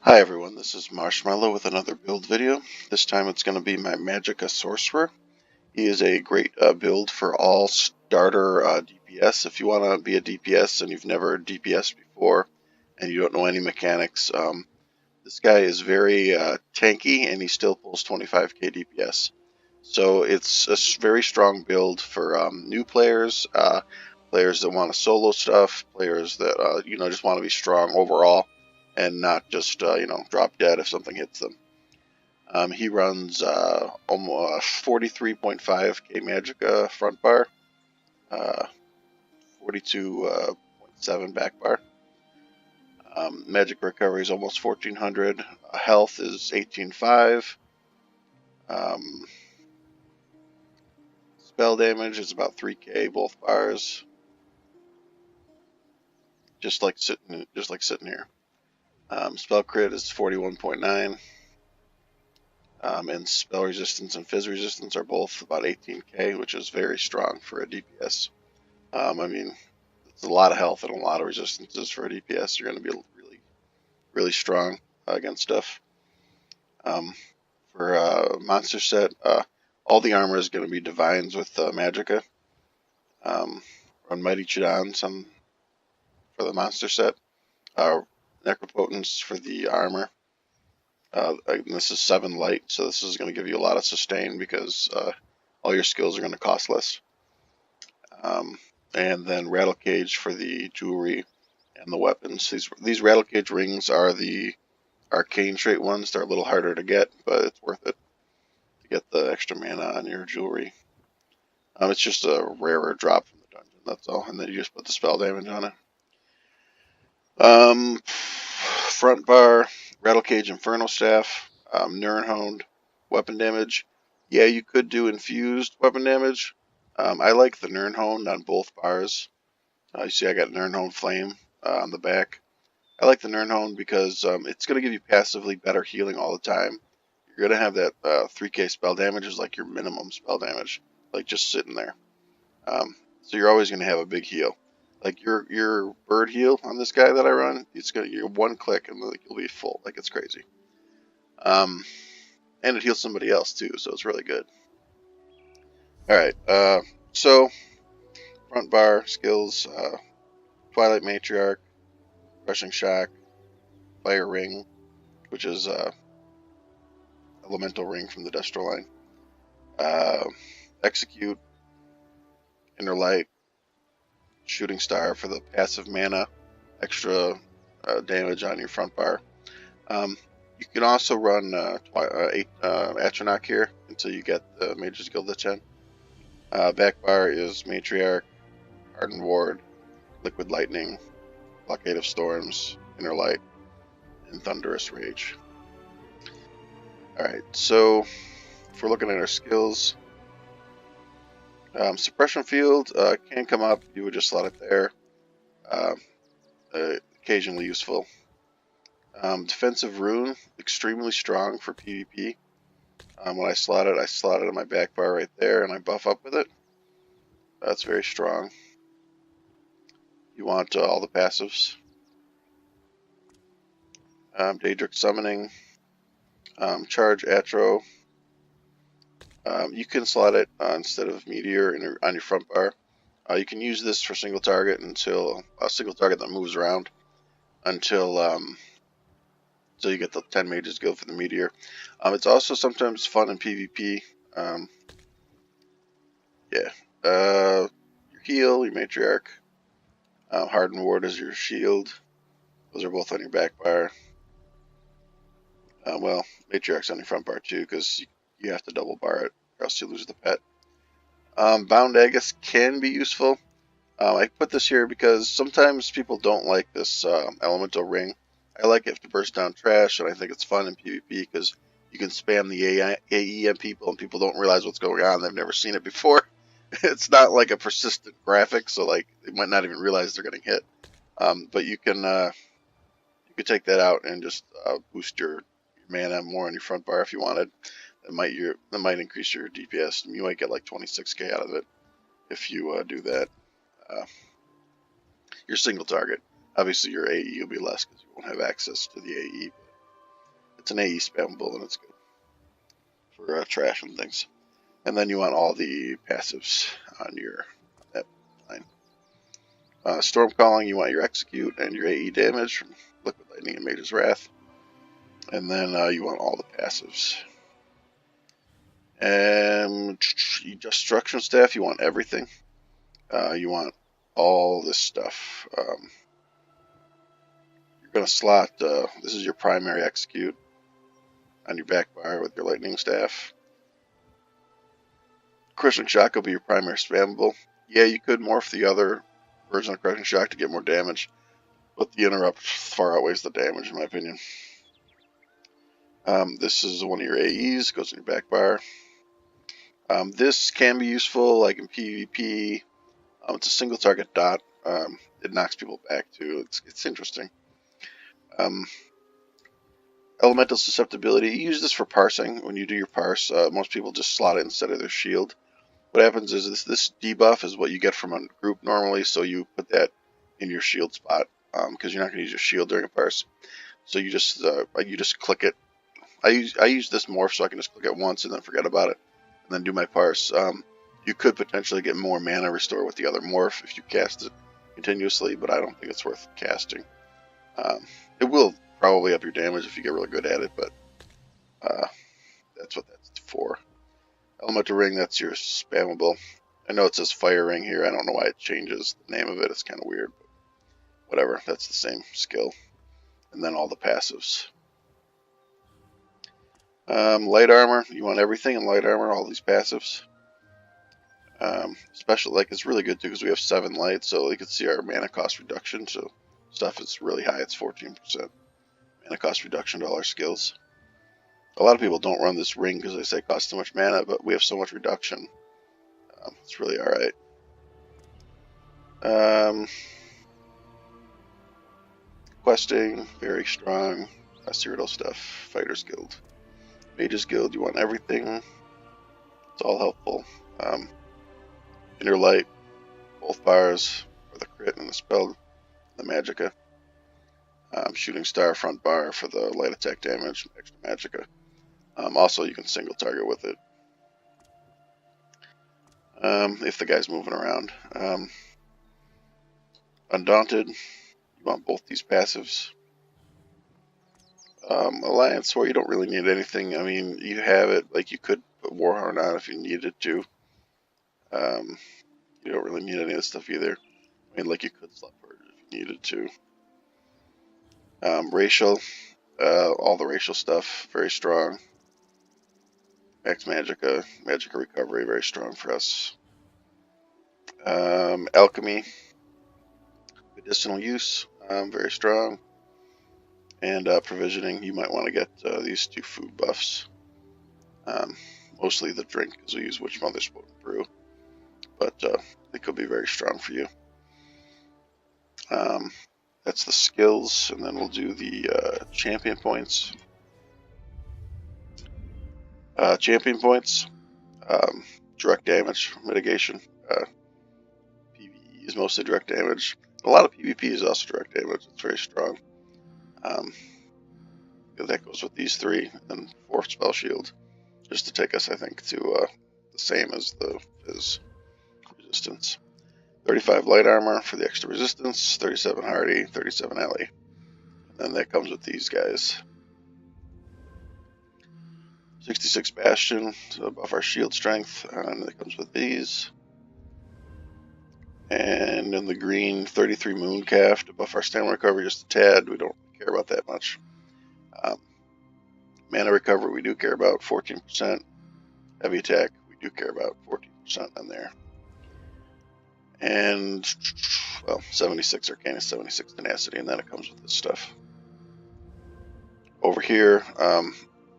Hi everyone, this is Marshmallow with another build video. This time it's going to be my Magicka Sorcerer. He is a great build for all starter DPS. If you want to be a DPS and you've never DPS before and you don't know any mechanics, this guy is very tanky and he still pulls 25k DPS. So it's a very strong build for new players, players that want to solo stuff, players that just want to be strong overall and not just drop dead if something hits them. He runs almost 43.5k Magicka front bar, 42.7 back bar. Magic recovery is almost 1400. Health is 18.5. Spell damage is about 3k both bars. Just like sitting here. Spell crit is 41.9. And spell resistance and fizz resistance are both about 18k, which is very strong for a DPS. I mean, it's a lot of health and a lot of resistances for a DPS. You're going to be really strong against stuff. For a monster set, all the armor is going to be divines with Magicka. Run Mighty Chidans for the monster set. Necropotence for the armor. This is 7 light, so this is going to give you a lot of sustain because all your skills are going to cost less. And then Rattle Cage for the jewelry and the weapons. These Rattle Cage rings are the arcane trait ones. They're a little harder to get, but it's worth it to get the extra mana on your jewelry. It's just a rarer drop from the dungeon, that's all. And then you just put the spell damage on it. Front bar, Rattle Cage Inferno Staff, Nirnhound, weapon damage. Yeah, you could do infused weapon damage. I like the Nirnhound on both bars. You see I got Nirnhound Flame on the back. I like the Nirnhound because it's going to give you passively better healing all the time. You're going to have that 3k spell damage is like your minimum spell damage, like just sitting there. So you're always going to have a big heal. Like your bird heal on this guy that I run, it's going to one click and like you'll be full. Like it's crazy. And it heals somebody else too, so it's really good. All right. So front bar skills: Twilight Matriarch, Crushing Shock, Fire Ring, which is Elemental Ring from the Destro line. Execute, Inner Light, Shooting Star for the passive mana, extra damage on your front bar. You can also run 8 Atronach here until you get the Mage's Guild of 10. Back bar is Matriarch, Hardened Ward, Liquid Lightning, Blockade of Storms, Inner Light, and Thunderous Rage. Alright, so if we're looking at our skills, Suppression Field can come up. You would just slot it there. Occasionally useful. Defensive Rune, extremely strong for PvP. When I slot it on my back bar right there, and I buff up with it. That's very strong. You want all the passives. Daedric Summoning, Charge Atro. You can slot it instead of Meteor on your front bar. You can use this for single target until a single target that moves around until so you get the 10 Mages Guild for the Meteor. It's also sometimes fun in PvP. Your heal, your Matriarch. Hardened Ward is your shield. Those are both on your back bar. Well, Matriarch's on your front bar too, because you have to double bar it, or else you lose the pet. Bound Aegis can be useful. I put this here because sometimes people don't like this elemental ring. I like it to burst down trash, and I think it's fun in PvP because you can spam the AE on people, and people don't realize what's going on. They've never seen it before. It's not like a persistent graphic, so like they might not even realize they're getting hit. But you can take that out and just boost your mana more on your front bar if you wanted. That might increase your DPS. You might get like 26k out of it if you do that. Your single target. Obviously, your AE will be less because you won't have access to the AE. It's an AE spammable, and it's good for trash and things. And then you want all the passives on that line. Storm Calling, you want your Execute and your AE damage from Liquid Lightning and Mage's Wrath. And then you want all the passives. And Destruction Staff, you want everything. You want all this stuff. You're going to slot, this is your primary Execute on your back bar with your Lightning Staff. Crushing Shock will be your primary spammable. Yeah, you could morph the other version of Crushing Shock to get more damage, but the interrupt far outweighs the damage in my opinion. This is one of your AEs, goes in your back bar. This can be useful like in PvP. It's a single target dot. It knocks people back too. It's interesting. Elemental Susceptibility, you use this for parsing. When you do your parse, most people just slot it instead of their shield. What happens is this debuff is what you get from a group normally, so you put that in your shield spot because you're not going to use your shield during a parse. So you just click it. I use this morph so I can just click it once and then forget about it, and then do my parse. You could potentially get more mana restore with the other morph if you cast it continuously, but I don't think it's worth casting. It will probably up your damage if you get really good at it, but that's what that's for. Elemental Ring, that's your spammable. I know it says Fire Ring here. I don't know why it changes the name of it. It's kind of weird, but whatever. That's the same skill. And then all the passives. Light Armor. You want everything in Light Armor, all these passives. Special, like, it's really good too because we have 7 light, so you can see our mana cost reduction. So stuff is really high. It's 14% mana cost reduction to all our skills. A lot of people don't run this ring because they say it costs too much mana, but we have so much reduction. It's really alright. Questing, very strong. Cyrodiil stuff. Fighters Guild. Mages Guild, you want everything. It's all helpful. Inner Light, both bars for the crit and the spell, the magicka. Shooting Star, front bar for the light attack damage, extra magicka. Also, you can single target with it if the guy's moving around. Undaunted, you want both these passives. Alliance War, you don't really need anything. I mean, you have it, like you could put Warhorn on if you needed to. You don't really need any of this stuff either. I mean, like you could slot for it if you needed to. Racial, all the racial stuff, very strong. Max Magicka, Magicka Recovery, very strong for us. Alchemy, medicinal use, very strong. And Provisioning, you might want to get these 2 food buffs. Mostly the drink, because we use Witch Mother's Potent Brew. But they could be very strong for you. That's the skills, and then we'll do the champion points. Champion points, direct damage mitigation. PvE is mostly direct damage. A lot of PvP is also direct damage. It's very strong. That goes with these 3, and 4 spell shield, just to take us, I think, to the same as the Fizz resistance. 35 light armor for the extra resistance, 37 hardy, 37 alley. And then that comes with these guys. 66 bastion to buff our shield strength, and that comes with these. And in the green, 33 mooncalf to buff our stamina recovery just a tad. We don't care about that much. Mana recovery we do care about, 14%. Heavy attack we do care about, 14% on there. And, well, 76 Arcana, 76 Tenacity, and then it comes with this stuff. Over here,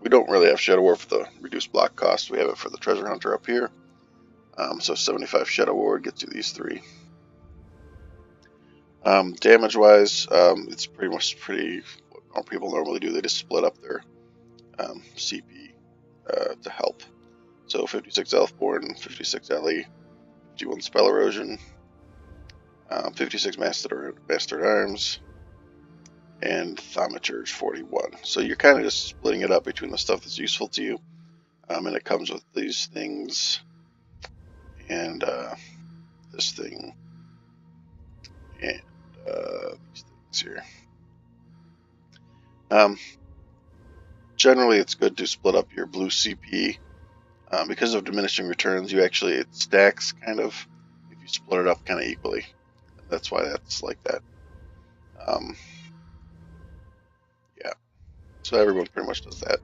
we don't really have Shadow Ward for the reduced block cost. We have it for the Treasure Hunter up here. So 75 Shadow Ward gets you these 3. Damage-wise, it's pretty what people normally do. They just split up their CP to help. So 56 Elfborn, 56 LE, 51 Spell Erosion, 56 Mastered Arms, and Thaumaturge 41. So you're kind of just splitting it up between the stuff that's useful to you. And it comes with these things and this thing and these things here. Generally, it's good to split up your blue CP. Because of diminishing returns, it stacks kind of if you split it up kind of equally. That's why that's like that. Yeah. So everyone pretty much does that.